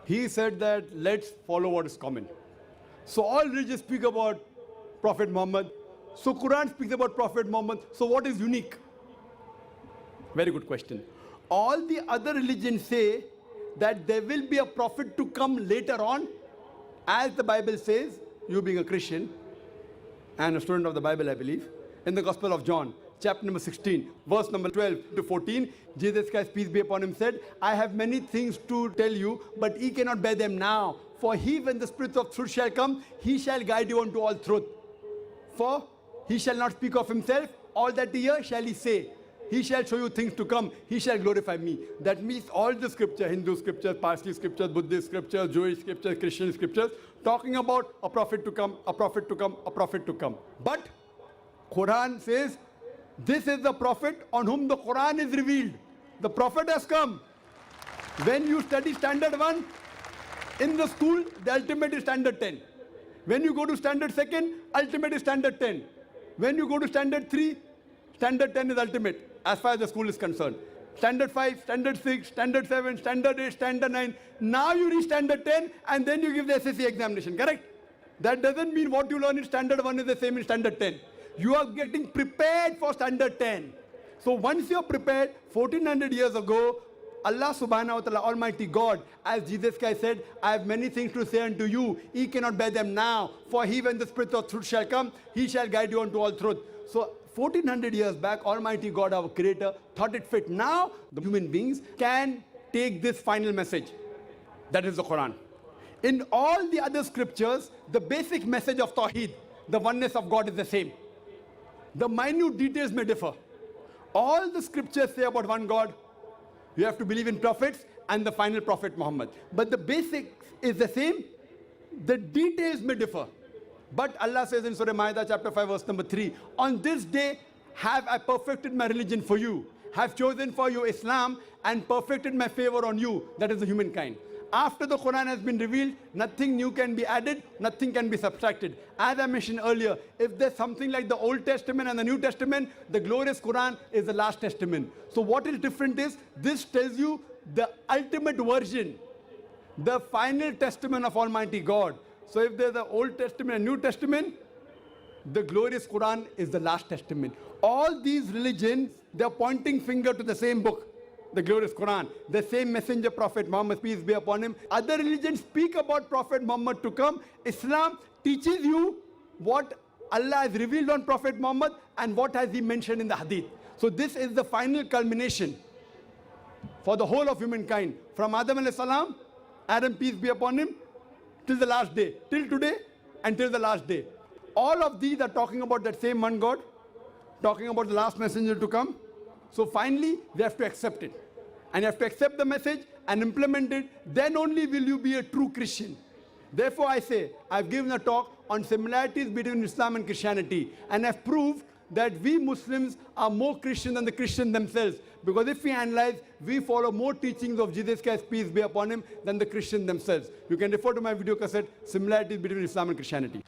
He said that let's follow what is common. So all religions speak about Prophet Muhammad. So Quran speaks about Prophet Muhammad. So what is unique? Very good question. All the other religions say that there will be a prophet to come later on, as the Bible says, you being a Christian and a student of the Bible, I believe, in the Gospel of John, chapter number 16, verse number 12 to 14, Jesus Christ, peace be upon him, said, I have many things to tell you, but ye cannot bear them now. For he, when the Spirit of truth shall come, he shall guide you unto all truth. For he shall not speak of himself, all that he hear shall he say. He shall show you things to come. He shall glorify me. That means all the scripture, Hindu scriptures, Parsi scriptures, Buddhist scriptures, Jewish scriptures, Christian scriptures, talking about a prophet to come, a prophet to come, a prophet to come. But Quran says, this is the prophet on whom the Quran is revealed. The prophet has come. When you study standard 1, in the school, the ultimate is standard 10. When you go to standard 2nd, ultimate is standard 10. When you go to standard 3, standard 10 is ultimate, as far as the school is concerned. Standard 5, standard 6, standard 7, standard 8, standard 9. Now you reach standard 10 and then you give the SSC examination, correct? That doesn't mean what you learn in standard 1 is the same in standard 10. You are getting prepared for standard 10. So once you are prepared, 1400 years ago, Allah subhanahu wa ta'ala, Almighty God, as Jesus Christ said, I have many things to say unto you, ye cannot bear them now. For he, when the Spirit of truth shall come, he shall guide you unto all truth. So 1400 years back, Almighty God, our Creator, thought it fit. Now, the human beings can take this final message. That is the Quran. In all the other scriptures, the basic message of Tawheed, the oneness of God, is the same. The minute details may differ. All the scriptures say about one God. You have to believe in prophets and the final prophet Muhammad. But the basic is the same. The details may differ. But Allah says in Surah Ma'idah chapter 5 verse number 3, on this day have I perfected my religion for you, have chosen for you Islam and perfected my favor on you, that is the humankind. After the Quran has been revealed, nothing new can be added, nothing can be subtracted. As I mentioned earlier, if there's something like the Old Testament and the New Testament, the glorious Quran is the last testament. So what is different is, this tells you the ultimate version, the final testament of Almighty God. So if there's the Old Testament and New Testament, the glorious Quran is the last testament. All these religions, they're pointing finger to the same book, the glorious Quran, the same messenger Prophet Muhammad, peace be upon him. Other religions speak about Prophet Muhammad to come. Islam teaches you what Allah has revealed on Prophet Muhammad and what has he mentioned in the Hadith. So this is the final culmination for the whole of humankind. From Adam alayhi salam, Adam, peace be upon him, till the last day, till today and till the last day. All of these are talking about that same one God, talking about the last messenger to come. So finally, we have to accept it. And you have to accept the message and implement it. Then only will you be a true Christian. Therefore, I say, I've given a talk on similarities between Islam and Christianity. And I've proved that we Muslims are more Christian than the Christians themselves. Because if we analyze, we follow more teachings of Jesus Christ, peace be upon him, than the Christians themselves. You can refer to my video cassette, Similarities Between Islam and Christianity.